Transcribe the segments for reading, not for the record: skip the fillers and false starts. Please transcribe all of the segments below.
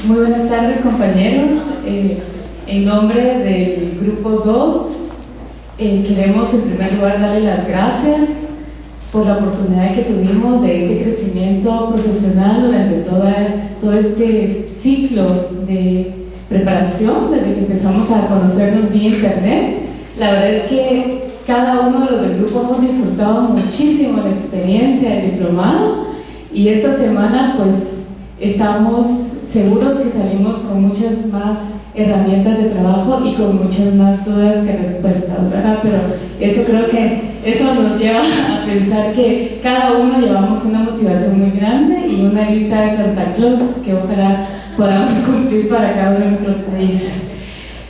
Muy buenas tardes, compañeros. En nombre del Grupo 2, queremos en primer lugar darle las gracias por la oportunidad que tuvimos de este crecimiento profesional durante todo este ciclo de preparación, desde que empezamos a conocernos vía internet. La verdad es que cada uno de los del grupo hemos disfrutado muchísimo la experiencia del diplomado, y esta semana pues estamos seguros que salimos con muchas más herramientas de trabajo y con muchas más dudas que respuestas, ¿verdad? Pero eso creo que eso nos lleva a pensar que cada uno llevamos una motivación muy grande y una lista de Santa Claus que ojalá podamos cumplir para cada uno de nuestros países.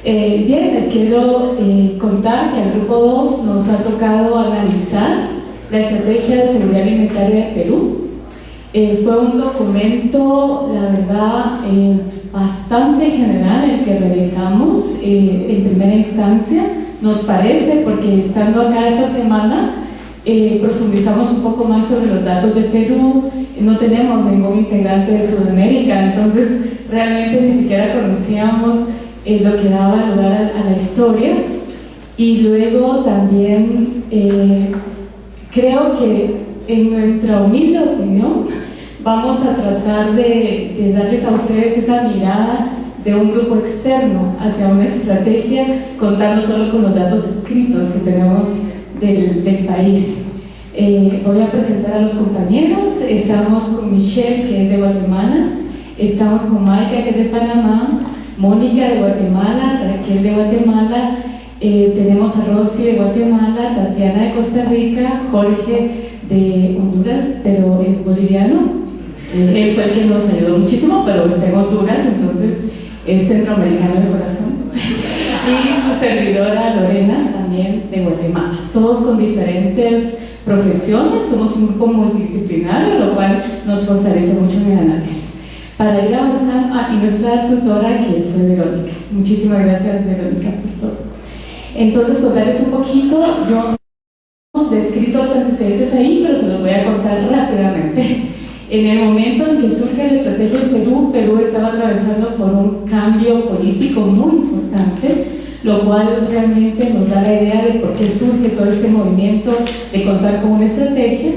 Bien, les quiero contar que al Grupo 2 nos ha tocado analizar la Estrategia de Seguridad Alimentaria de Perú. Fue un documento, la verdad, bastante general el que revisamos en primera instancia, nos parece, porque estando acá esta semana profundizamos un poco más sobre los datos de Perú. No tenemos ningún integrante de Sudamérica, entonces realmente ni siquiera conocíamos lo que daba lugar a la historia. Y luego también creo que en nuestra humilde opinión vamos a tratar de darles a ustedes esa mirada de un grupo externo hacia una estrategia, contando solo con los datos escritos que tenemos del país. Voy a presentar a los compañeros. Estamos con Michelle, que es de Guatemala, estamos con Maika, que es de Panamá, Mónica de Guatemala, Raquel de Guatemala, tenemos a Rosy de Guatemala, Tatiana de Costa Rica, Jorge de Honduras, pero es boliviano. Él fue el que nos ayudó muchísimo, pero está en Honduras, entonces es centroamericano de corazón. Y su servidora Lorena, también de Guatemala. Todos con diferentes profesiones, somos un grupo multidisciplinario, lo cual nos fortalece mucho en el análisis. Para ir avanzando, y nuestra tutora, que fue Verónica. Muchísimas gracias, Verónica, por todo. Entonces, contarles un poquito. Yo hemos descrito los antecedentes ahí, pero se los voy a contar rápidamente. En el momento en que surge la estrategia en Perú, Perú estaba atravesando por un cambio político muy importante, lo cual realmente nos da la idea de por qué surge todo este movimiento de contar con una estrategia.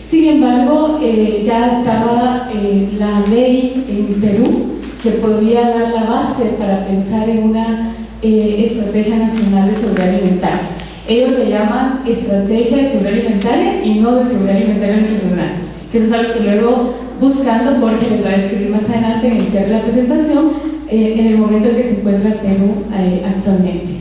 Sin embargo, ya estaba la ley en Perú que podía dar la base para pensar en una estrategia nacional de seguridad alimentaria. Ellos le llaman estrategia de seguridad alimentaria y no de seguridad alimentaria nutricional, que eso es algo que luego, buscando, Jorge les va a describir más adelante en el cierre de la presentación, en el momento en que se encuentra Perú actualmente.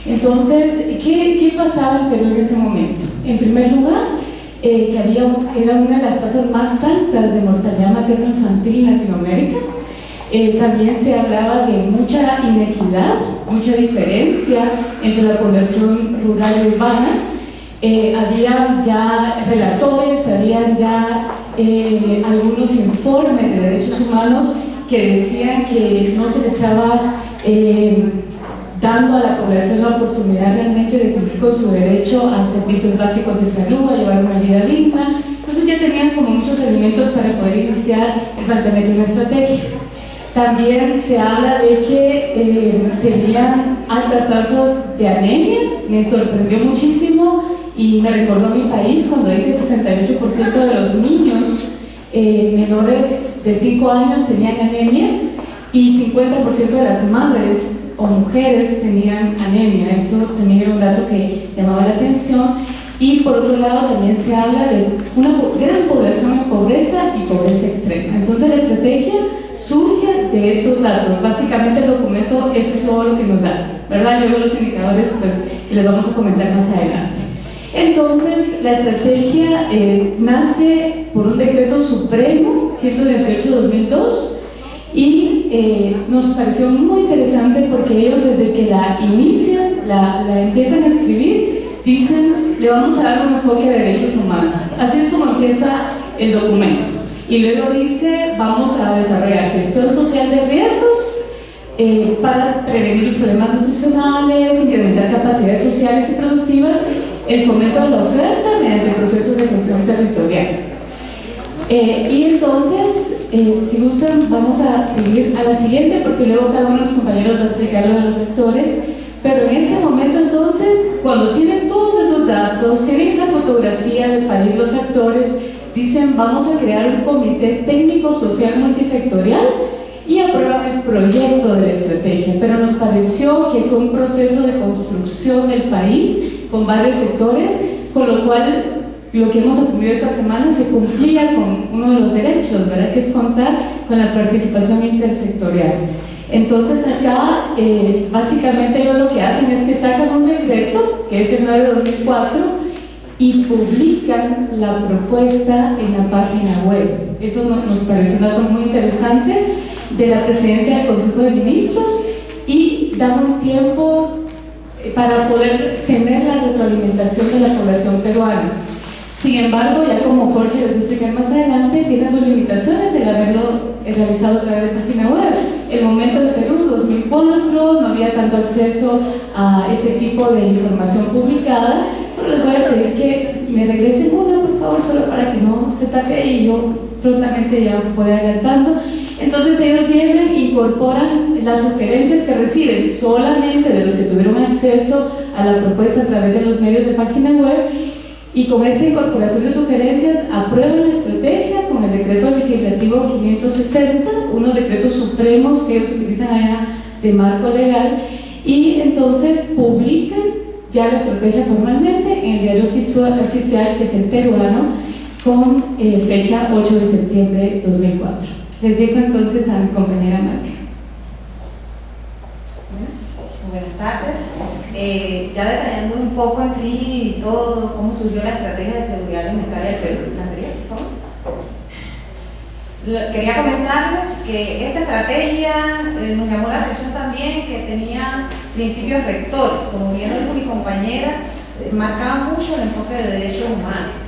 Entonces, ¿qué pasaba en Perú en ese momento? En primer lugar, que era una de las tasas más altas de mortalidad materno-infantil en Latinoamérica. También se hablaba de mucha inequidad, mucha diferencia entre la población rural y urbana. Había ya relatores, había ya algunos informes de derechos humanos que decían que no se le estaba dando a la población la oportunidad realmente de cumplir con su derecho a servicios básicos de salud, a llevar una vida digna. Entonces ya tenían como muchos elementos para poder iniciar el planteamiento de una estrategia. También se habla de que tenían altas tasas de anemia. Me sorprendió muchísimo y me recordó mi país cuando dice 68% de los niños menores de 5 años tenían anemia y 50% de las madres o mujeres tenían anemia. Eso también era un dato que llamaba la atención. Y por otro lado también se habla de una gran población en pobreza y pobreza extrema. Entonces la estrategia surge de estos datos. Básicamente el documento, eso es todo lo que nos da, ¿verdad? Luego los indicadores, pues, que les vamos a comentar más adelante. Entonces la estrategia nace por un decreto supremo 118/2002 y nos pareció muy interesante porque ellos, desde que la inician, la empiezan a escribir, dicen: le vamos a dar un enfoque de derechos humanos. Así es como empieza el documento. Y luego dice: vamos a desarrollar gestión social de riesgos para prevenir los problemas nutricionales, incrementar capacidades sociales y productivas, el fomento de la oferta mediante procesos de gestión territorial. Y entonces Si gustan, vamos a seguir a la siguiente, porque luego cada uno de los compañeros va a explicar lo de los sectores. Pero en este momento, entonces, cuando tienen todos esos datos, tienen esa fotografía del país, los actores, dicen, vamos a crear un comité técnico social multisectorial y aprueban el proyecto de la estrategia. Pero nos pareció que fue un proceso de construcción del país con varios sectores, con lo cual lo que hemos aprendido esta semana se cumplía con uno de los derechos, ¿verdad? Que es contar con la participación intersectorial. Entonces acá, básicamente ellos lo que hacen es que sacan un decreto, que es el 9/2004, y publican la propuesta en la página web. Eso nos pareció un dato muy interesante de la presidencia del Consejo de Ministros, y dan un tiempo para poder tener la retroalimentación de la población peruana. Sin embargo, ya como Jorge les voy a explicar más adelante, tiene sus limitaciones el haberlo realizado a través de página web. El momento de Perú, 2004, no había tanto acceso a este tipo de información publicada. Solo les voy a pedir que me regresen una, por favor, solo para que no se tape y yo prontamente ya voy adelantando. Entonces ellos vienen, incorporan las sugerencias que reciben solamente de los que tuvieron acceso a la propuesta a través de los medios de página web, y con esta incorporación de sugerencias aprueban la estrategia con el decreto legislativo 560, unos decretos supremos que ellos utilizan allá de marco legal, y entonces publican ya la estrategia formalmente en el diario oficial, que es el peruano, con fecha 8 de septiembre de 2004. Les dejo entonces a mi compañera Marca. Buenas tardes. Ya detallando un poco en sí todo cómo surgió la estrategia de seguridad alimentaria del Perú. Por favor. Quería comentarles que esta estrategia nos llamó la atención también que tenía principios rectores, como bien lo dijo mi compañera, marcaba mucho el enfoque de derechos humanos.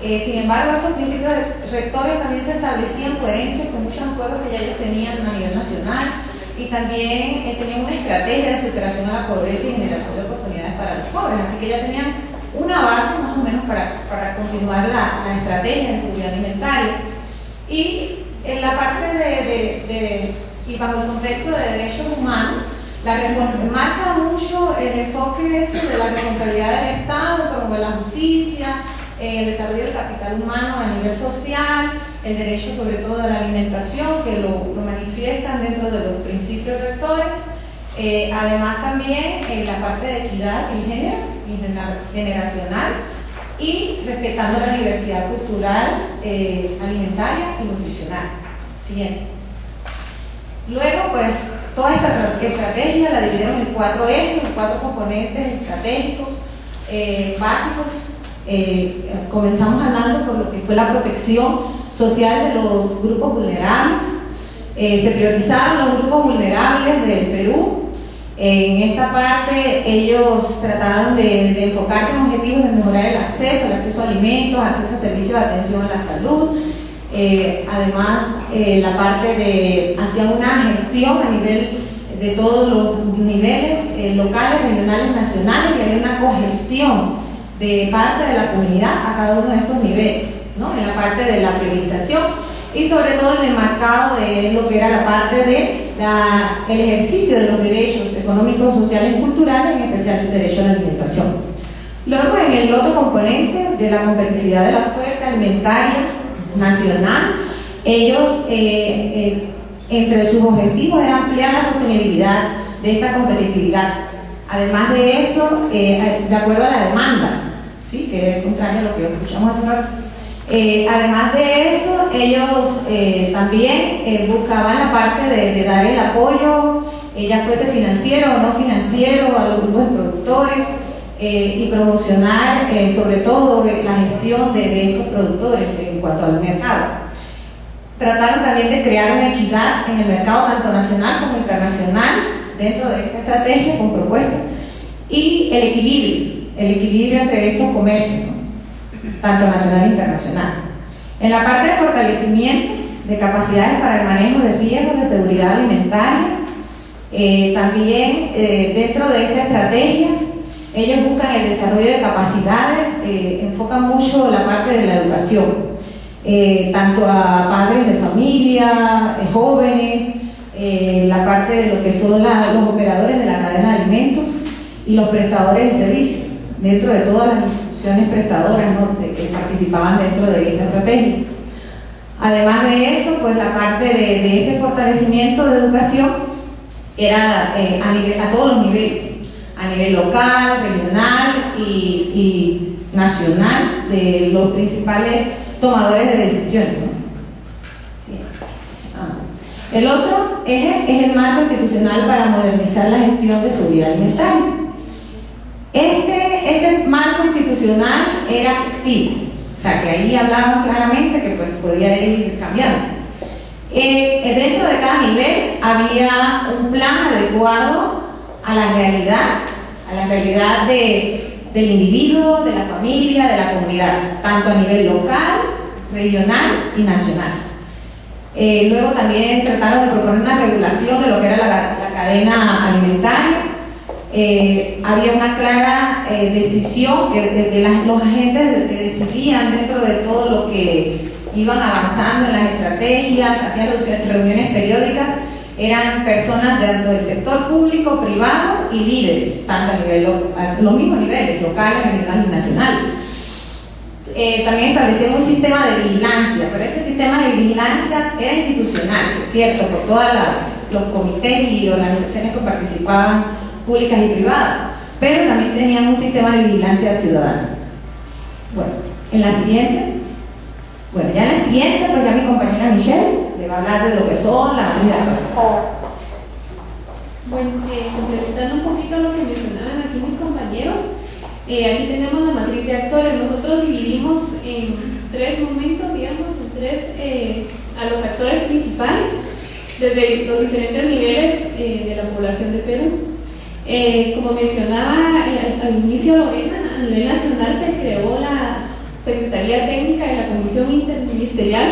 Sin embargo, estos principios rectores también se establecían coherentes con muchos acuerdos que ya ellos tenían a nivel nacional, y también tenían una estrategia de superación a la pobreza y generación de oportunidades para los pobres, así que ya tenían una base más o menos para continuar la estrategia de seguridad alimentaria. Y en la parte y bajo el contexto de derechos humanos, marca mucho el enfoque de la responsabilidad del Estado, promover la justicia, el desarrollo del capital humano a nivel social, el derecho sobre todo a la alimentación, que lo manifiestan dentro de los principios rectores. Además también la parte de equidad y género, generacional, y respetando la diversidad cultural, alimentaria y nutricional. Siguiente. Luego, pues, toda esta estrategia la dividieron en 4 ejes, 4 componentes estratégicos básicos. Comenzamos hablando por lo que fue la protección social de los grupos vulnerables. Se priorizaron los grupos vulnerables del Perú. En esta parte ellos trataron de enfocarse en objetivos de mejorar el acceso a alimentos, acceso a servicios de atención a la salud. Además, la parte hacían una gestión a nivel de todos los niveles locales, regionales, nacionales, y había una cogestión de parte de la comunidad a cada uno de estos niveles, ¿no? En la parte de la priorización y sobre todo en el marcado de lo que era la parte de el ejercicio de los derechos económicos, sociales y culturales, en especial el derecho a la alimentación. Luego, en el otro componente de la competitividad de la oferta alimentaria nacional, ellos entre sus objetivos era ampliar la sostenibilidad de esta competitividad. Además de eso, de acuerdo a la demanda, ¿sí? Que es contrario a lo que escuchamos hace rato. Además de eso, ellos también buscaban la parte de dar el apoyo, ya fuese financiero o no financiero, a los grupos de productores, y promocionar sobre todo la gestión de estos productores en cuanto al mercado. Trataron también de crear una equidad en el mercado tanto nacional como internacional dentro de esta estrategia con propuestas, y el equilibrio entre estos comercios, ¿no? Tanto nacional e internacional. En la parte de fortalecimiento de capacidades para el manejo de riesgos de seguridad alimentaria, también dentro de esta estrategia ellos buscan el desarrollo de capacidades, enfocan mucho la parte de la educación. tanto a padres de familia, jóvenes, la parte de lo que son los operadores de la cadena de alimentos y los prestadores de servicios, dentro de todas las instituciones prestadoras, ¿no?, que participaban dentro de esta estrategia. Además de eso, pues la parte de este fortalecimiento de educación era a todos los niveles, a nivel local, regional y nacional, de los principales tomadores de decisiones, ¿no? Sí. El otro eje es el marco institucional para modernizar la gestión de seguridad alimentaria. Este marco institucional era flexible, o sea que ahí hablamos claramente que pues podía ir cambiando. Dentro de cada nivel había un plan adecuado a la realidad del individuo, de la familia, de la comunidad, tanto a nivel local, regional y nacional. Luego también trataron de proponer una regulación de lo que era la cadena alimentaria. Había una clara decisión de los agentes que decidían dentro de todo lo que iban avanzando en las estrategias, hacían reuniones periódicas, eran personas tanto del sector público, privado y líderes, tanto a los mismos niveles, locales, regionales y nacionales. También establecieron un sistema de vigilancia, pero este sistema de vigilancia era institucional, es cierto, por todos los comités y organizaciones que participaban, públicas y privadas, pero también tenían un sistema de vigilancia ciudadana. Bueno, en la siguiente, pues ya mi compañera Michelle le va a hablar de lo que son las unidades. Bueno, complementando un poquito lo que mencionaban aquí mis compañeros, aquí tenemos la matriz de actores. Nosotros dividimos en tres momentos, digamos, a los actores principales, desde los diferentes niveles de la población de Perú. Como mencionaba al inicio Lorena, a nivel nacional se creó la Secretaría Técnica de la Comisión Interministerial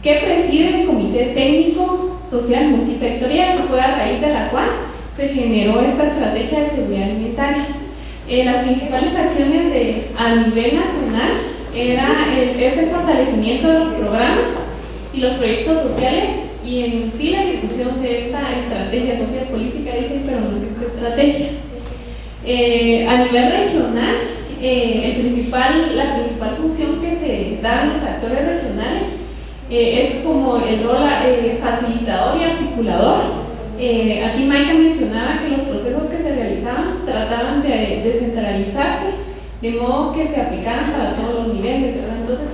que preside el Comité Técnico Social Multisectorial. Eso fue a raíz de la cual se generó esta estrategia de seguridad alimentaria. Las principales acciones a nivel nacional era el fortalecimiento de los programas y los proyectos sociales y en sí la ejecución de esta estrategia social política, dicen, pero no es estrategia. A nivel regional, la principal función que se da a los actores regionales es como el rol facilitador y articulador. Aquí Maika mencionaba que los procesos que se realizaban trataban de descentralizarse de modo que se aplicaran para todos los niveles, ¿verdad? Entonces,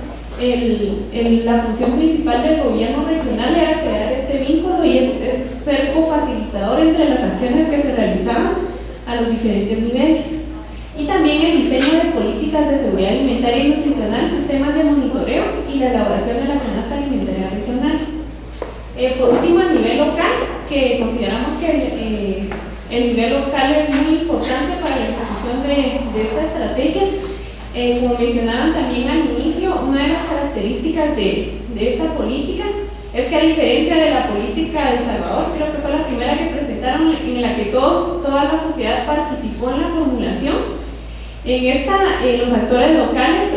la función principal del gobierno regional era crear este vínculo y es ser cofacilitador entre las acciones que se realizaban a los diferentes niveles. Y también el diseño de políticas de seguridad alimentaria y nutricional, sistemas de monitoreo y la elaboración de la canasta alimentaria regional. Por último, a nivel local, que consideramos que el nivel local es muy importante para la ejecución de esta estrategia. Como mencionaban también al inicio, una de las características de esta política es que, a diferencia de la política de El Salvador, creo que fue la primera que presentaron, en la que toda la sociedad participó en la formulación. En esta, los actores locales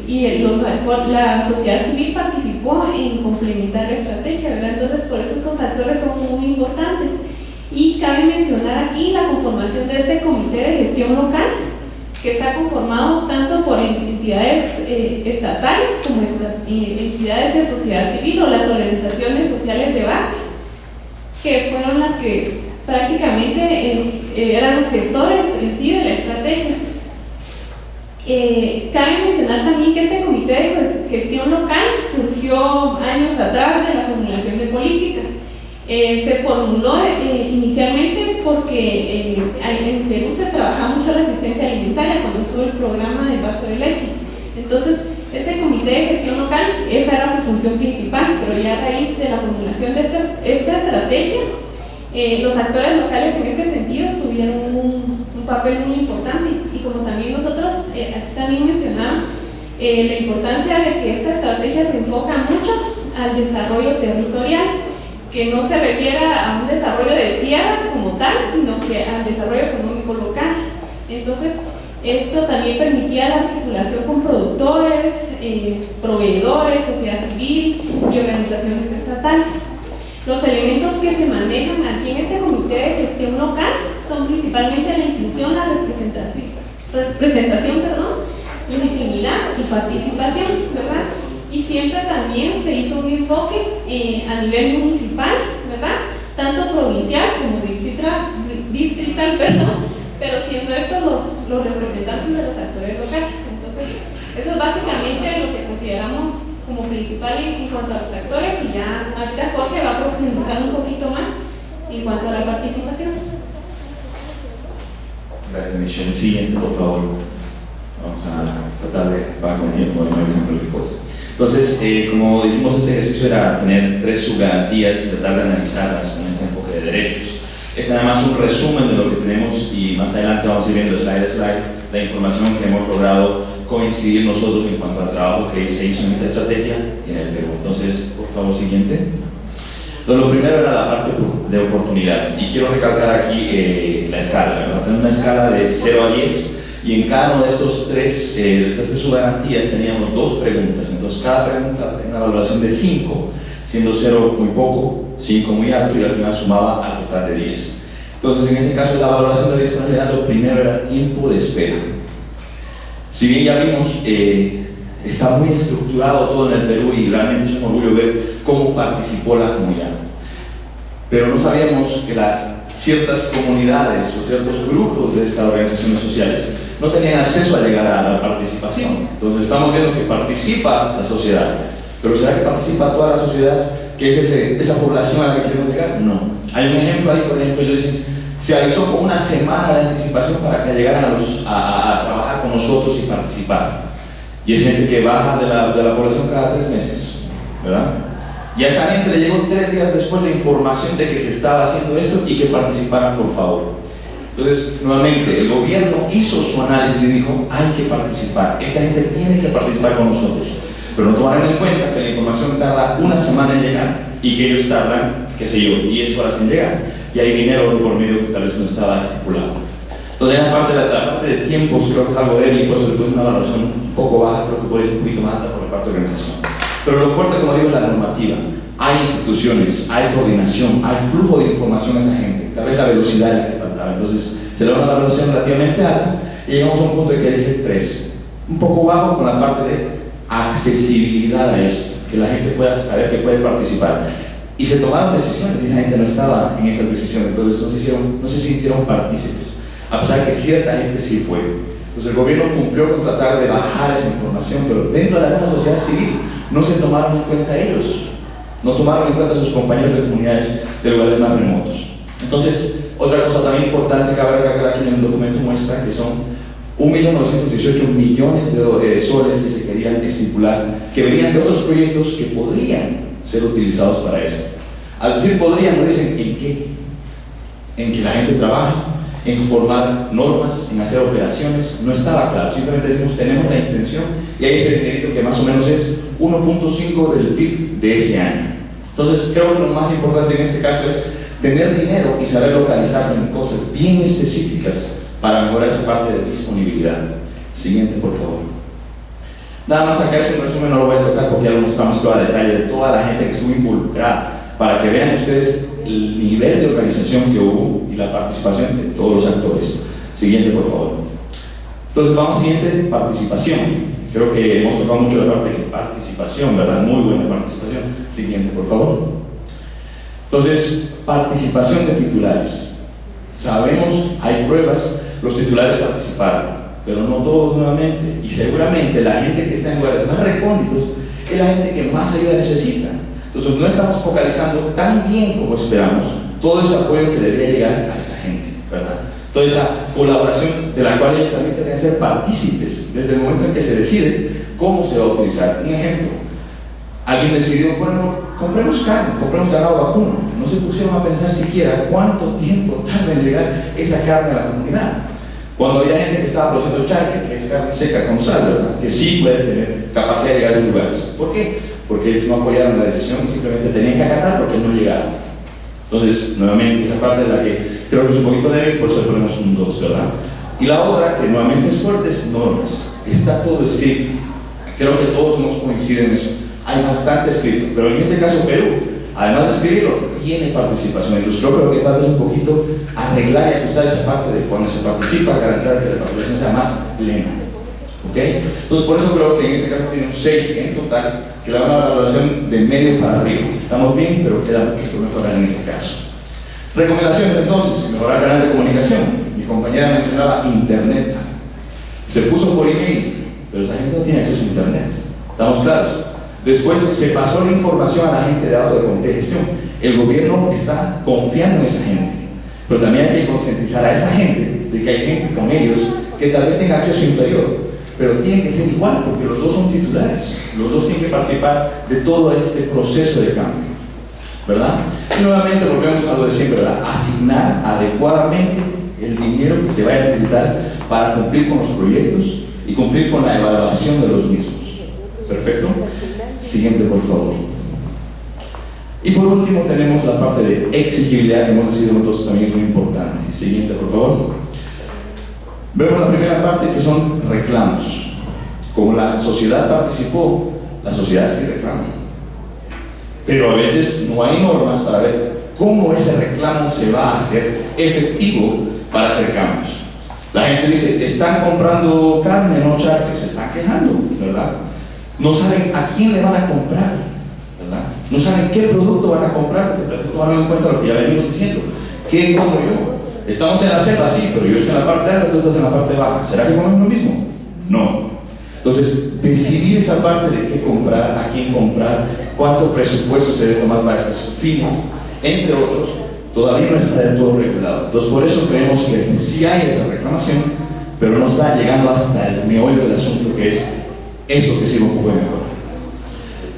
y la sociedad civil participó en complementar la estrategia, ¿verdad? Entonces, por eso estos actores son muy importantes. Y cabe mencionar aquí la conformación de este comité de gestión local, que está conformado tanto por entidades estatales como entidades de sociedad civil o las organizaciones sociales de base, que fueron las que prácticamente eran los gestores en sí de la estrategia. Cabe mencionar también que este comité de gestión local surgió años atrás de la formulación de política. Se formuló inicialmente porque en Perú se trabajaba mucho la asistencia alimentaria cuando estuvo el programa del vaso de leche. Entonces, este comité de gestión local, esa era su función principal, pero ya a raíz de la formulación de esta estrategia, los actores locales en este sentido tuvieron un papel muy importante. Y como también nosotros aquí también mencionamos la importancia de que esta estrategia se enfoca mucho al desarrollo territorial, que no se refiera a un desarrollo de tierras como tal, sino que al desarrollo económico local. Entonces, Esto también permitía la articulación con productores, proveedores, sociedad civil y organizaciones estatales. Los elementos que se manejan aquí en este comité de gestión local son principalmente la inclusión, la representación, legitimidad y participación, ¿verdad? Y siempre también se hizo un enfoque a nivel municipal, ¿verdad? Tanto provincial como distrital, pero siendo estos los representantes de los actores locales. Entonces, eso es básicamente lo que consideramos como principal en cuanto a los actores, y ya ahorita Jorge va a profundizar un poquito más en cuanto a la participación. Gracias, Michelle. Siguiente, por favor. Vamos a tratar de pagar con tiempo, no hay cualquier cosa. Entonces, como dijimos, este ejercicio era tener 3 subgarantías y tratar de analizarlas con este enfoque de derechos. Este nada más un resumen de lo que tenemos, y más adelante vamos a ir viendo slide a slide la información que hemos logrado coincidir nosotros en cuanto al trabajo que se hizo en esta estrategia y en el Perú. Entonces, por favor, siguiente. Entonces, lo primero era la parte de oportunidad, y quiero recalcar aquí la escala, ¿verdad? Tenemos una escala de 0 a 10, y en cada uno de estas tres subgarantías teníamos 2 preguntas. Entonces, cada pregunta tenía una valoración de 5, siendo 0 muy poco, 5 muy alto, y al final sumaba al total de 10. Entonces, en ese caso, la valoración de 10 lo primero era tiempo de espera. Si bien ya vimos, está muy estructurado todo en el Perú, y realmente es un orgullo ver cómo participó la comunidad. Pero no sabíamos que ciertas comunidades o ciertos grupos de estas organizaciones sociales no tenían acceso a llegar a la participación. Entonces estamos viendo que participa la sociedad, pero ¿será que participa toda la sociedad, que es esa población a la que queremos llegar? No. Hay un ejemplo ahí, por ejemplo, ellos dicen, se avisó con una semana de anticipación para que llegaran a trabajar con nosotros y participar. Y es gente que baja de la población cada 3 meses, ¿verdad? Y a esa gente le llegó 3 días después la información de que se estaba haciendo esto y que participaran, por favor. Entonces, nuevamente, el gobierno hizo su análisis y dijo, hay que participar, esta gente tiene que participar con nosotros. Pero no tomaron en cuenta que la información tarda una semana en llegar y que ellos tardan, qué sé yo, 10 horas en llegar. Y hay dinero por medio que tal vez no estaba estipulado. Entonces, la parte de tiempos creo que es algo débil, y por eso le puse una valoración un poco baja, creo que puede ser un poquito más alta por la parte de organización. Pero lo fuerte, como digo, es la normativa. Hay instituciones, hay coordinación, hay flujo de información a esa gente. Tal vez la velocidad es la que faltaba. Entonces, se logra una valoración relativamente alta y llegamos a un punto de que dice 3. Un poco bajo con la parte de accesibilidad a esto, que la gente pueda saber que puede participar. Y se tomaron decisiones, y la gente no estaba en esas decisiones, entonces no se sintieron partícipes, a pesar de que cierta gente sí fue. Entonces el gobierno cumplió con tratar de bajar esa información, pero dentro de la misma sociedad civil no se tomaron en cuenta ellos, no tomaron en cuenta a sus compañeros de comunidades de lugares más remotos. Entonces, otra cosa también importante que cabe recalcar aquí en el documento muestra que son 1.918 millones de soles que se querían estipular, que venían de otros proyectos que podrían ser utilizados para eso. Al decir podrían, no dicen en qué. En que la gente trabaje, en formar normas, en hacer operaciones, no estaba claro. Simplemente decimos, tenemos la intención, y ahí ese dinerito que más o menos es 1.5 del PIB de ese año. Entonces, creo que lo más importante en este caso es tener dinero y saber localizarlo en cosas bien específicas para mejorar esa parte de disponibilidad. Siguiente, por favor. Nada más acá es un resumen, no lo voy a tocar porque ya lo mostramos todo a detalle de toda la gente que estuvo involucrada, para que vean ustedes el nivel de organización que hubo y la participación de todos los actores. Siguiente, por favor. Entonces, vamos siguiente, participación. Creo que hemos tocado mucho la parte de participación, ¿verdad? Muy buena participación. Siguiente, por favor. Entonces, participación de titulares. Sabemos, hay pruebas, los titulares participaron, pero no todos nuevamente, y seguramente la gente que está en lugares más recónditos es la gente que más ayuda necesita. Entonces no estamos focalizando tan bien como esperamos todo ese apoyo que debería llegar a esa gente, ¿verdad? Toda esa colaboración de la cual ellos también deben ser partícipes desde el momento en que se decide cómo se va a utilizar. Un ejemplo, alguien decidió, bueno, compremos carne, compremos ganado vacuno, no se pusieron a pensar siquiera cuánto tiempo tarda en llegar esa carne a la comunidad. Cuando había gente que estaba produciendo charque, que es carne seca con sal, ¿verdad? Que sí puede tener capacidad de llegar a los lugares. ¿Por qué? Porque ellos no apoyaron la decisión y simplemente tenían que acatar porque no llegaron. Entonces, nuevamente, esa parte es la que creo que es un poquito débil, por eso le ponemos un 2, ¿verdad? Y la otra, que nuevamente es fuerte, es normas. Está todo escrito. Creo que todos hemos coincidido en eso. Hay bastante escrito, pero en este caso Perú, además de escribirlo, tiene participación. Entonces yo creo que falta un poquito arreglar y ajustar esa parte de cuando se participa, garantizar que la participación sea más plena. ¿Ok? Entonces por eso creo que en este caso tiene un 6 en total, que le van a dar la evaluación de medio para arriba. Estamos bien, pero queda mucho por mejorar en este caso. Recomendaciones entonces, mejorar canal de comunicación. Mi compañera mencionaba internet. Se puso por email, pero esa gente no tiene acceso a internet. ¿Estamos claros? Después se pasó la información a la gente de auto de congestión. El gobierno está confiando en esa gente, pero también hay que concientizar a esa gente de que hay gente con ellos que tal vez tenga acceso inferior, pero tiene que ser igual porque los dos son titulares, los dos tienen que participar de todo este proceso de cambio, ¿verdad? Y nuevamente volvemos a lo de siempre, ¿verdad? Asignar adecuadamente el dinero que se vaya a necesitar para cumplir con los proyectos y cumplir con la evaluación de los mismos. Perfecto. Siguiente, por favor. Y por último tenemos la parte de exigibilidad que hemos decidido nosotros también es muy importante. Siguiente, por favor. Vemos la primera parte que son reclamos. Como la sociedad participó, la sociedad sí reclama. Pero a veces no hay normas para ver cómo ese reclamo se va a hacer efectivo para hacer cambios. La gente dice, están comprando carne, no charque, se están quejando, ¿verdad? No saben a quién le van a comprar, ¿verdad? No saben qué producto van a comprar, porque toman en cuenta lo que ya venimos diciendo. ¿Qué como yo? Estamos en la selva, sí, pero yo estoy en la parte alta, tú estás en la parte baja. ¿Será que comemos lo mismo? No. Entonces, decidir esa parte de qué comprar, a quién comprar, cuánto presupuesto se debe tomar para estos fines, entre otros, todavía no está del todo regulado. Entonces, por eso creemos que sí hay esa reclamación, pero no está llegando hasta el meollo del asunto, que es eso que sí lo puede mejorar.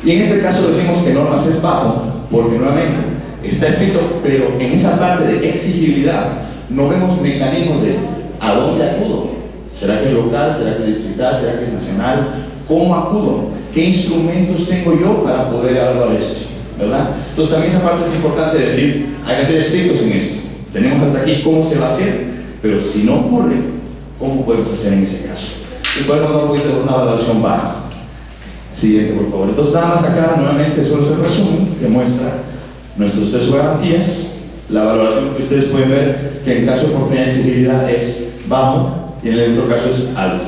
Y en este caso decimos que normas es bajo, porque nuevamente está escrito, pero en esa parte de exigibilidad no vemos mecanismos de a dónde acudo. ¿Será que es local? ¿Será que es distrital? ¿Será que es nacional? ¿Cómo acudo? ¿Qué instrumentos tengo yo para poder evaluar esto? ¿Verdad? Entonces también esa parte es importante de decir, hay que ser estrictos en esto. Tenemos hasta aquí cómo se va a hacer, pero si no ocurre, ¿cómo podemos hacer en ese caso? Y podemos dar un poquito de una valoración baja. Siguiente, por favor. Entonces nada más acá, nuevamente, solo es el resumen que muestra nuestras 3 garantías. La valoración que ustedes pueden ver, que en caso de oportunidad de exigibilidad es bajo y en el otro caso es alto.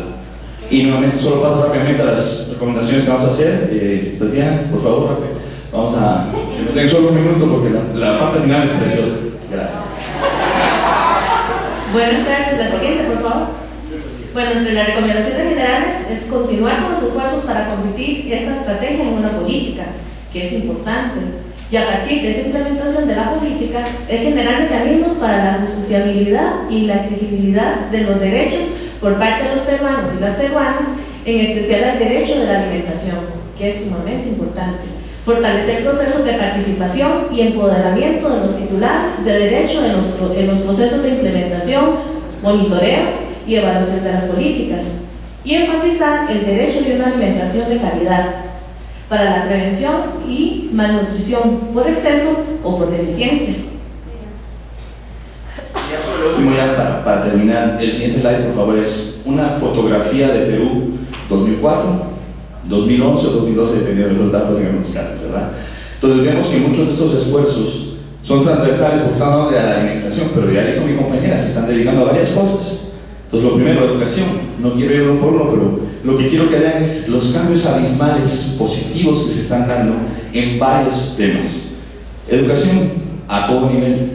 Y nuevamente solo paso rápidamente a las recomendaciones que vamos a hacer. Tatiana, por favor, rápido. Vamos a... Tengo solo un minuto porque la parte final es preciosa. Gracias. Buenas tardes, la siguiente, por favor. Bueno, entre las recomendaciones generales es continuar con los esfuerzos para convertir esta estrategia en una política, que es importante. Y a partir de esa implementación de la política es generar mecanismos para la justiciabilidad y la exigibilidad de los derechos por parte de los peruanos y las peruanas, en especial el derecho de la alimentación, que es sumamente importante. Fortalecer procesos de participación y empoderamiento de los titulares de derecho en los procesos de implementación, monitoreo y evaluación de las políticas. Y enfatizar el derecho de una alimentación de calidad para la prevención y malnutrición por exceso o por deficiencia. Ya por último, ya para terminar, el siguiente slide, por favor, es una fotografía de Perú 2004, 2011 o 2012, dependiendo de los datos en algunos casos, ¿verdad? Entonces vemos que muchos de estos esfuerzos son transversales porque están hablando de la alimentación, pero ya dijo mi compañera, se están dedicando a varias cosas. Entonces lo primero, la educación. No quiero ir uno por uno, pero lo que quiero que vean es los cambios abismales positivos que se están dando en varios temas. Educación a todo nivel.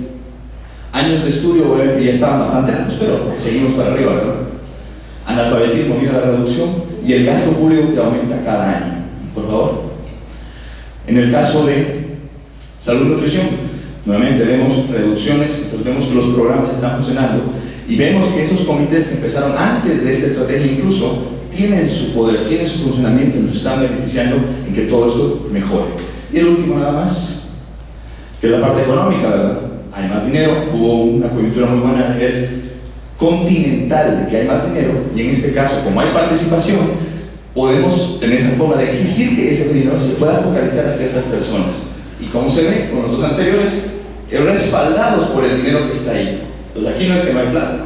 Años de estudio obviamente ya estaban bastante altos, pero seguimos para arriba, ¿verdad? Analfabetismo, mira la reducción, y el gasto público que aumenta cada año. Por favor. En el caso de salud y nutrición, nuevamente vemos reducciones, entonces vemos que los programas están funcionando y vemos que esos comités que empezaron antes de esta estrategia incluso tienen su poder, tienen su funcionamiento y nos están beneficiando en que todo esto mejore. Y el último nada más, que es la parte económica, ¿verdad? Hay más dinero, hubo una coyuntura muy buena a nivel continental de que hay más dinero y en este caso, como hay participación, podemos tener esa forma de exigir que ese dinero se pueda focalizar a ciertas personas. Y como se ve con los dos anteriores, respaldados por el dinero que está ahí. Entonces aquí no es que no hay plata,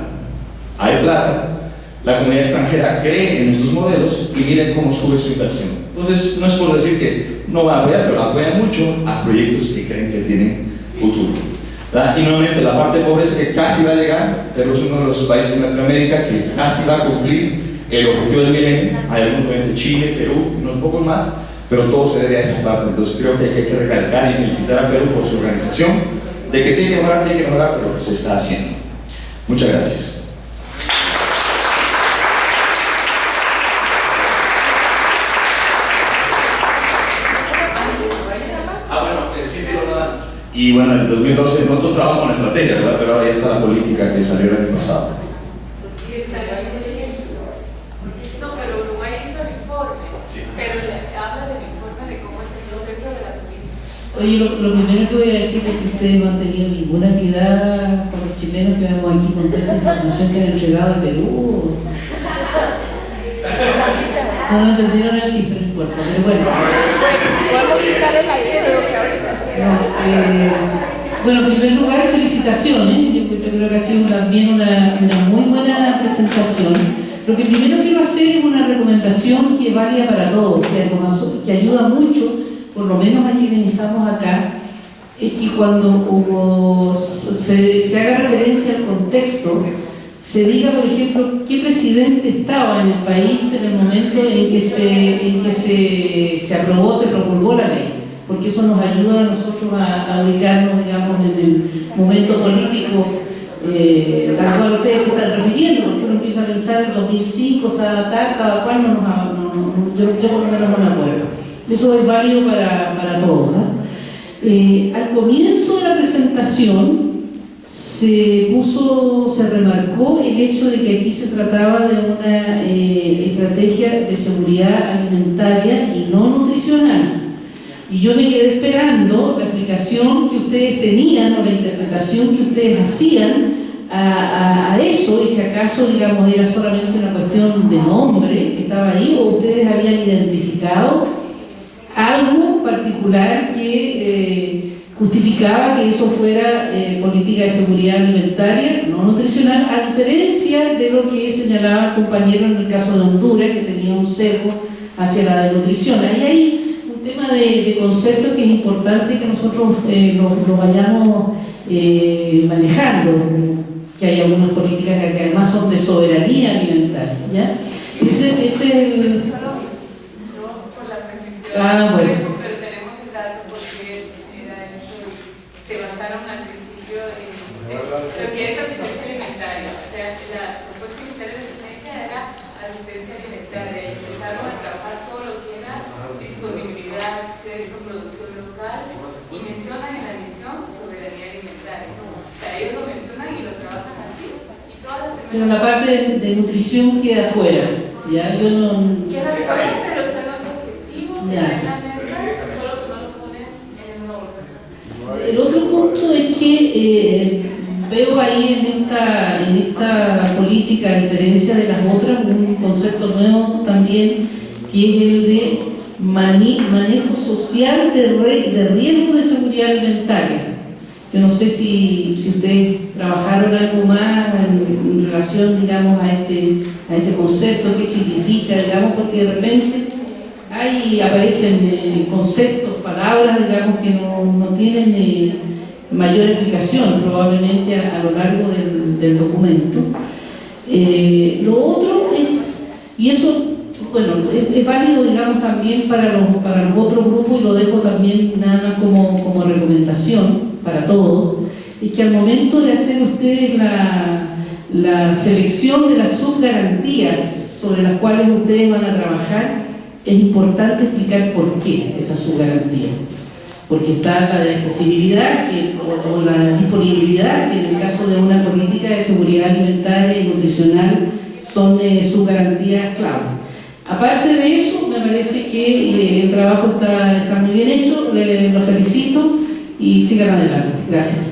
hay plata, la comunidad extranjera cree en estos modelos y miren cómo sube su inversión. Entonces, no es por decir que no va a apoyar, pero apoya mucho a proyectos que creen que tienen futuro, ¿verdad? Y nuevamente, la parte de pobreza que casi va a llegar, Perú es uno de los países de Latinoamérica que casi va a cumplir el objetivo del milenio. Hay algunos, obviamente, Chile, Perú, unos pocos más, pero todo se debe a esa parte. Entonces, creo que hay que recalcar y felicitar a Perú por su organización, de que tiene que mejorar, pero se está haciendo. Muchas gracias. Y bueno, en 2012 nosotros trabajamos en la estrategia, ¿verdad? Pero ahora ya está la política que salió el año pasado. No, pero Uruguay hizo el informe, sí. Pero habla del informe de cómo es el proceso de la política. Oye, lo primero que voy a decir es que ustedes no han tenido ninguna piedad por los chilenos que vemos aquí con tanta información que han entregado a Perú. No entendieron el chiste, no importa, pero bueno. Podemos quitar el aire, pero que ahorita bueno, en primer lugar, felicitaciones. Yo creo que ha sido también una muy buena presentación. Lo que primero quiero hacer es una recomendación que es válida para todos, que ayuda mucho, por lo menos a quienes estamos acá, es que cuando se haga referencia al contexto, se diga, por ejemplo, qué presidente estaba en el país en el momento en que se aprobó, se promulgó la ley, porque eso nos ayuda a nosotros a ubicarnos, digamos, en el momento político tal cual ustedes se están refiriendo, porque uno empieza a pensar en 2005, cada cual yo por lo menos no me acuerdo. Eso es válido para todos, ¿verdad? Al comienzo de la presentación se remarcó el hecho de que aquí se trataba de una estrategia de seguridad alimentaria y no nutricional. Y yo me quedé esperando la explicación que ustedes tenían o la interpretación que ustedes hacían a eso, y si acaso, digamos, era solamente una cuestión de nombre que estaba ahí, o ustedes habían identificado algo particular que justificaba que eso fuera política de seguridad alimentaria, no nutricional, a diferencia de lo que señalaba el compañero en el caso de Honduras, que tenía un sesgo hacia la de nutrición. Ahí hay un tema de concepto que es importante que nosotros lo vayamos manejando, que hay algunas políticas que además son de soberanía alimentaria, ¿ya? Ese es el... bueno. Lo que es asistencia alimentaria, o sea, la propuesta inicial de la estrategia era asistencia alimentaria y empezaron a trabajar todo lo que era disponibilidad, acceso, producción local, y mencionan en la misión soberanía alimentaria. O sea, ellos lo mencionan y lo trabajan así. Y toda la pero la parte de nutrición queda fuera, ¿ya? Yo no... Queda fuera, pero están los objetivos en la meta, solo que no lo ponen en el orden. El otro punto es que veo ahí en esta política, a diferencia de las otras, un concepto nuevo también, que es el de manejo social de riesgo de seguridad alimentaria. Yo no sé si ustedes trabajaron algo más en relación, digamos, a este concepto, qué significa, digamos, porque de repente aparecen conceptos, palabras, digamos, que no tienen mayor explicación probablemente a lo largo del documento. Lo otro es, y eso, bueno, es válido, digamos, también para los otros grupos, y lo dejo también nada más como recomendación para todos, es que al momento de hacer ustedes la selección de las subgarantías sobre las cuales ustedes van a trabajar, es importante explicar por qué esa subgarantía. Porque está la de accesibilidad o la disponibilidad, que en el caso de una política de seguridad alimentaria y nutricional son subgarantías clave. Aparte de eso, me parece que el trabajo está muy bien hecho, los felicito y sigan adelante. Gracias.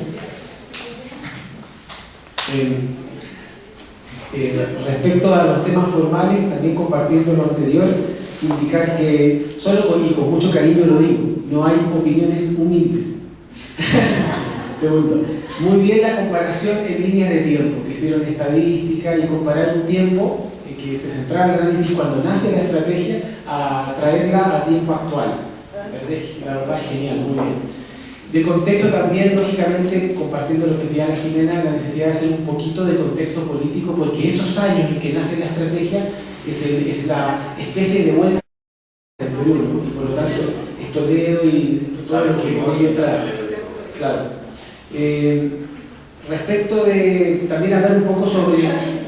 Respecto a los temas formales, también compartiendo lo anterior, indicar que, solo y con mucho cariño lo digo, no hay opiniones humildes. Segundo, muy bien la comparación en líneas de tiempo, que hicieron estadística y comparar un tiempo que se centraba en el análisis cuando nace la estrategia a traerla a tiempo actual. La verdad es genial, muy bien. De contexto también, lógicamente, compartiendo lo que decía la Jimena, la necesidad de hacer un poquito de contexto político, porque esos años en que nace la estrategia es la especie de vuelta del Perú, ¿no? Y por lo tanto es Toledo y todo lo que por ello trae. Claro. Respecto de también hablar un poco sobre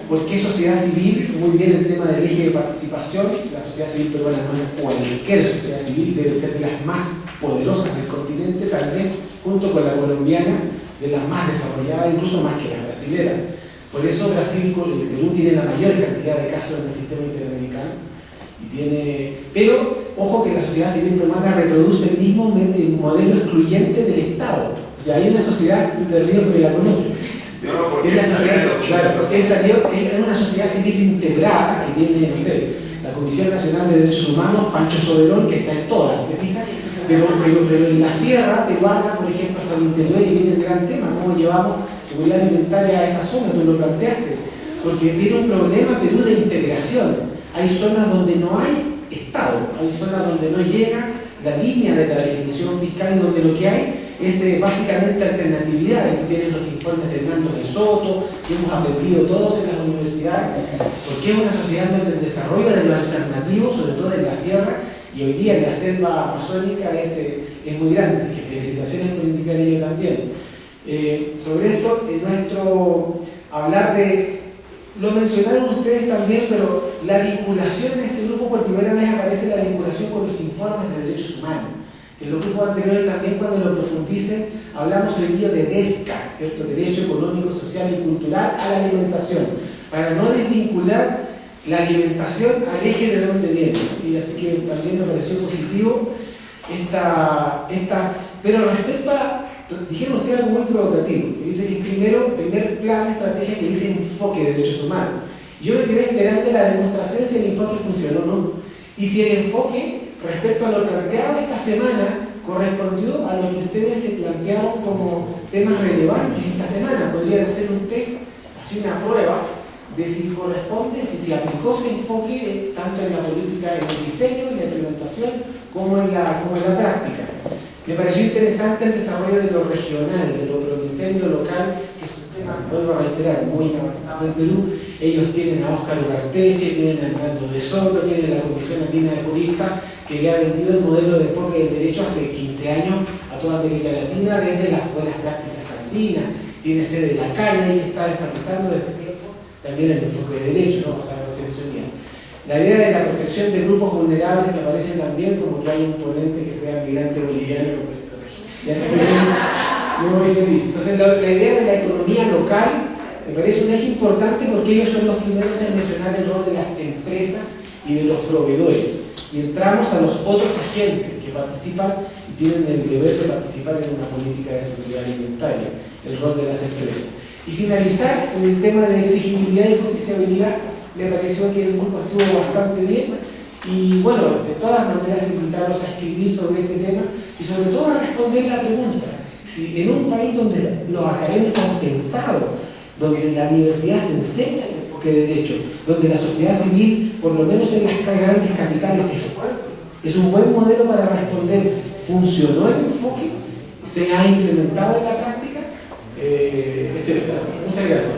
por qué sociedad civil, muy bien el tema del eje de participación. La sociedad civil peruana no es cualquier sociedad civil, debe ser de las más poderosas del continente, tal vez junto con la colombiana, de las más desarrolladas, incluso más que la brasilera. Por eso Brasil y Perú tienen la mayor cantidad de casos en el sistema interamericano. Pero, ojo que la sociedad civil peruana reproduce el mismo modelo excluyente del Estado. O sea, hay una sociedad de Río que la conoce. Es la sociedad, claro, porque es una sociedad civil integrada que tiene, no sé, la Comisión Nacional de Derechos Humanos, Pancho Soberón, que está en todas, ¿te fijas? Pero en la sierra peruana, por ejemplo, hacia el interior, y viene el gran tema, cómo llevamos seguridad alimentaria a esa zona, tú lo planteaste, porque tiene un problema Perú de integración. Hay zonas donde no hay Estado, hay zonas donde no llega la línea de la definición fiscal y donde lo que hay es básicamente alternatividad. Tú tienes los informes de Hernando de Soto, que hemos aprendido todos en las universidades, porque es una sociedad donde el desarrollo de lo alternativo, sobre todo en la sierra, y hoy día en la selva amazónica es muy grande, así que felicitaciones por indicar ello también. Sobre esto, hablar de, lo mencionaron ustedes también, pero la vinculación en este grupo, por primera vez aparece la vinculación con los informes de derechos humanos. En los grupos anteriores también, cuando lo profundicen, hablamos hoy día de DESCA, ¿cierto? Derecho económico, social y cultural a la alimentación, para no desvincular la alimentación al eje de donde viene. Y así que también me pareció positivo pero respecto a, dijeron ustedes algo muy provocativo, que dice que es primer plan de estrategia que dice enfoque de derechos humanos. Yo me quedé esperando la demostración si el enfoque funcionó o no. Y si el enfoque, respecto a lo planteado esta semana, correspondió a lo que ustedes se plantearon como temas relevantes esta semana. Podrían hacer un test, así una prueba, de si corresponde, si se aplicó ese enfoque tanto en la política, en el diseño, en la implementación, como en la práctica. Me pareció interesante el desarrollo de lo regional, de lo provincial y lo local, que es un tema, vuelvo a reiterar, muy avanzado en Perú. Ellos tienen a Óscar Ugarteche, tienen a Hernando de Soto, tienen la Comisión Andina de Juristas, que le ha vendido el modelo de enfoque del derecho hace 15 años a toda América Latina, desde las buenas prácticas andinas. Tiene sede en la calle y está enfatizando desde tiempo también el enfoque de derecho, ¿no? Basado en Naciones Unidas. La idea de la protección de grupos vulnerables que aparecen también, como que hay un ponente que sea migrante boliviano. Ya muy feliz. Entonces, la idea de la economía local me parece un eje importante porque ellos son los primeros en mencionar el rol de las empresas y de los proveedores. Y entramos a los otros agentes que participan y tienen el deber de participar en una política de seguridad alimentaria, el rol de las empresas. Y finalizar con el tema de exigibilidad y justiciabilidad. Me pareció que el grupo estuvo bastante bien y bueno, de todas maneras invitarlos a escribir sobre este tema y sobre todo a responder la pregunta: si en un país donde los académicos han pensado, donde en la universidad se enseña el enfoque de derecho, donde la sociedad civil, por lo menos en las grandes capitales, es un buen modelo para responder, ¿funcionó el enfoque? ¿Se ha implementado en la práctica? Etcétera. Muchas gracias.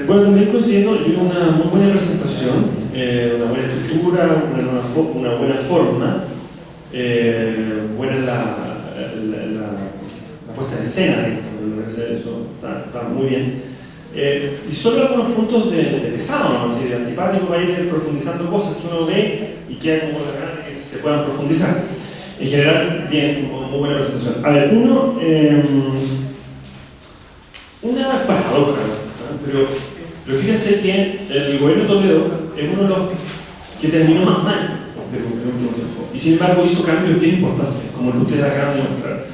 Bueno, también coincidiendo, yo una muy buena presentación, una buena estructura, una buena forma, buena la puesta en escena, eso está muy bien. Y solo algunos puntos de pesado, ¿no? Así de antipático para ir profundizando cosas que uno ve y queda como de ganas de que se puedan profundizar. En general, bien, muy buena presentación. A ver, una paradoja, ¿no? Pero fíjense que el gobierno de Toledo es uno de los que terminó más mal del último tiempo y sin embargo hizo cambios bien importantes, como el que ustedes acaban de mostrar.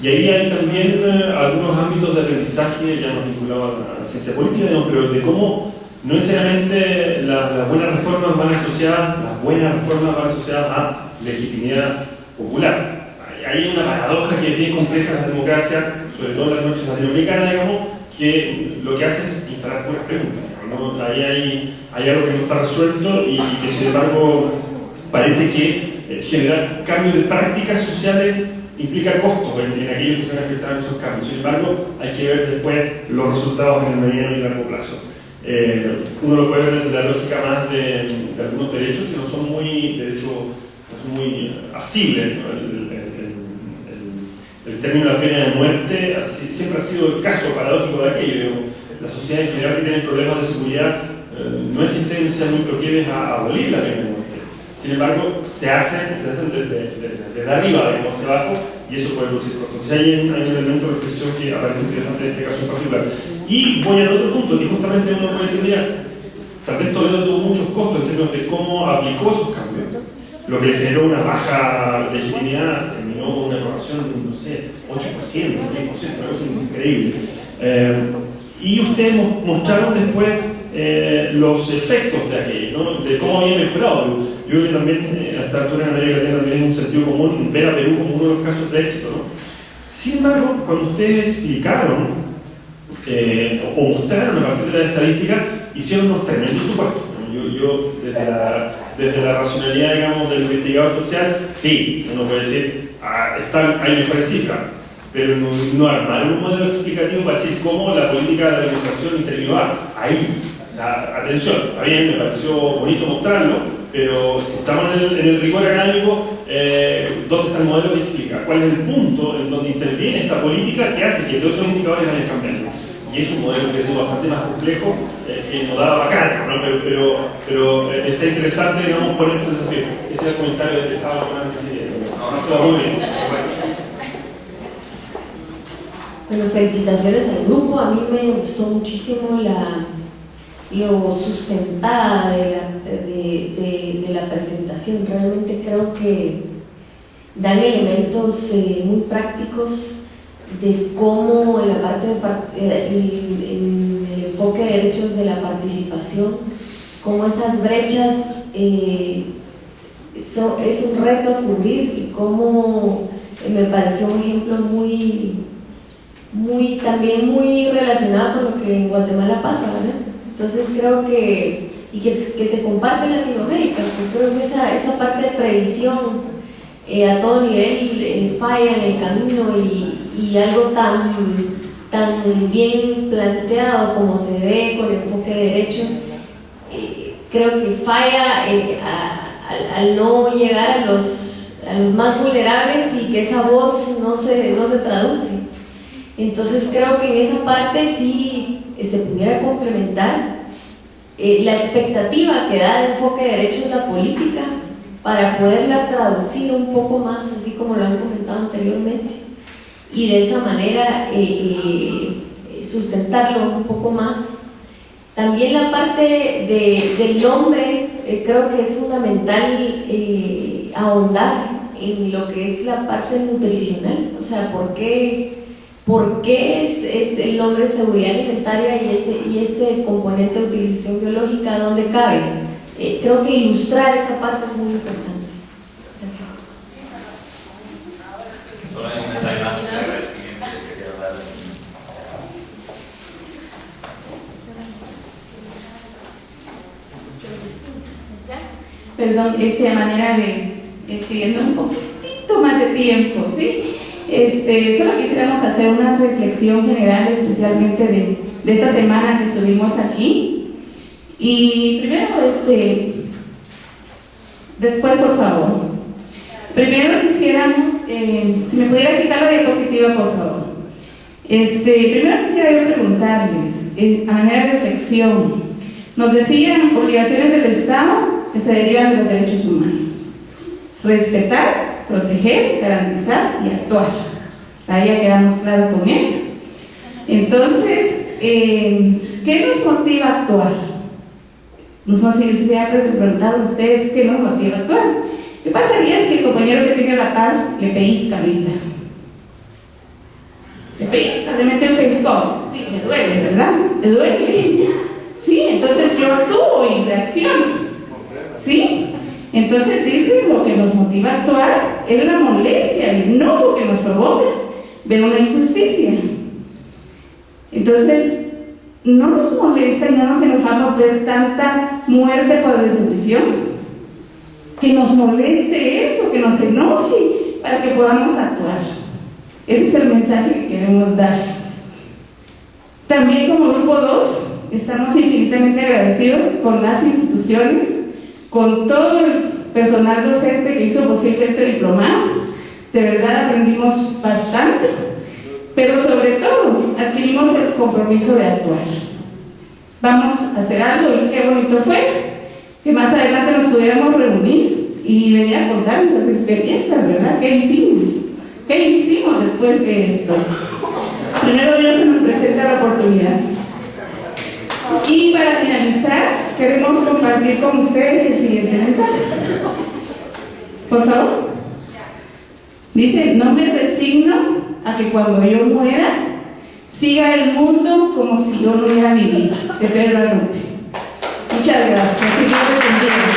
Y ahí hay también algunos ámbitos de aprendizaje ya más vinculados a la ciencia política, digamos, pero de cómo no necesariamente las buenas reformas van asociadas a legitimidad popular. hay una paradoja que es bien compleja en la democracia, sobre todo en las noches latinoamericanas, digamos, que lo que hace es instalar puras preguntas, ¿no? Ahí hay algo que no está resuelto y que sin embargo parece que generar cambios de prácticas sociales implica costos en aquellos que se van a enfrentar a esos cambios. Sin embargo, hay que ver después los resultados en el mediano y largo plazo. Uno lo puede ver desde la lógica más de algunos derechos que no son muy asibles, ¿no? El término de la pena de muerte siempre ha sido el caso paradójico de aquello. La sociedad en general que tiene problemas de seguridad no es que sean muy proclives a abolir la pena de muerte. Sin embargo, se hacen desde arriba, de hacia abajo, y eso puede producir costos. Entonces hay un elemento de reflexión que aparece interesante en este caso en particular. Y voy al otro punto, que justamente uno puede decir, mira, tal vez Toledo tuvo muchos costos en términos de cómo aplicó esos cambios. Lo que le generó una baja legitimidad terminó con una aprobación, no sé, 8%, 10%, una cosa increíble. Y ustedes mostraron después los efectos de aquello, ¿no? De cómo había mejorado. Yo creo que también a esta altura en América Latina también es un sentido común ver a Perú como uno de los casos de éxito, ¿no? Sin embargo, cuando ustedes explicaron o mostraron a partir de la estadística, hicieron unos tremendos supuestos. Yo desde la racionalidad, digamos, del investigador social, sí, uno puede decir, hay mejores cifras, pero no armaron un modelo explicativo para decir cómo la política de la alimentación intervino ahí. Atención, está bien, me pareció bonito mostrarlo, pero si estamos en el rigor académico, ¿dónde está el modelo que explica? ¿Cuál es el punto en donde interviene esta política que hace que todos esos indicadores vayan cambiando? Y es un modelo que es bastante más complejo, que no daba bacán, ¿no? pero está interesante, digamos, ponerse el desafío. Ese es el comentario de sábado con antes de... No, muy bien. Bueno, felicitaciones al grupo. A mí me gustó muchísimo lo sustentada de la presentación. Realmente creo que dan elementos muy prácticos de cómo en la parte en el enfoque de derechos de la participación, cómo esas brechas es un reto a cubrir, y cómo me pareció un ejemplo también muy relacionado con lo que en Guatemala pasa, ¿verdad? Entonces creo que se comparte en Latinoamérica, porque creo que esa parte de previsión a todo nivel falla en el camino, y algo tan bien planteado como se ve con el enfoque de derechos, creo que falla al no llegar a los más vulnerables, y que esa voz no se traduce. Entonces creo que en esa parte sí se pudiera complementar la expectativa que da el enfoque de derechos la política, para poderla traducir un poco más, así como lo han comentado anteriormente, y de esa manera sustentarlo un poco más. También la parte del hombre, creo que es fundamental ahondar en lo que es la parte nutricional, o sea, ¿por qué es el nombre seguridad alimentaria y ese componente de utilización biológica dónde cabe? Creo que ilustrar esa parte es muy importante. Gracias. Perdón, a manera de pidiendo un poquitito más de tiempo, ¿sí? Solo quisiéramos hacer una reflexión general, especialmente de esta semana que estuvimos aquí. Y primero, después, por favor. Primero quisiéramos, si me pudiera quitar la diapositiva, por favor. Primero quisiera yo preguntarles, a manera de reflexión, nos decían obligaciones del Estado que se derivan de los derechos humanos: respetar, proteger, garantizar y actuar. Ahí ya quedamos claros con eso. Entonces, ¿qué nos motiva a actuar? No sé si ya preguntaron ustedes qué nos motiva a actuar. ¿Qué pasaría si el compañero que tiene la par le pellizca ahorita? Le pellizca, le mete un pellizcón. Sí, me duele, ¿verdad? Me duele. Sí, entonces yo actúo y reacciono. ¿Sí? Entonces dice, lo que nos motiva a actuar es la molestia, el enojo que nos provoca ver una injusticia. Entonces, no nos molesta y no nos enojamos ver tanta muerte por desnutrición. Que nos moleste eso, que nos enoje, para que podamos actuar. Ese es el mensaje que queremos darles. También como Grupo 2, estamos infinitamente agradecidos con las instituciones, con todo el personal docente que hizo posible este diplomado. De verdad aprendimos bastante, pero sobre todo adquirimos el compromiso de actuar. Vamos a hacer algo y qué bonito fue que más adelante nos pudiéramos reunir y venir a contar nuestras experiencias, ¿verdad? ¿Qué hicimos? ¿Qué hicimos después de esto? Primero Dios se nos presenta la oportunidad. Y para finalizar, queremos compartir con ustedes el siguiente mensaje. Por favor. Dice, no me resigno a que cuando yo muera, siga el mundo como si yo no hubiera vivido. De Pedro Arrupe. Muchas gracias.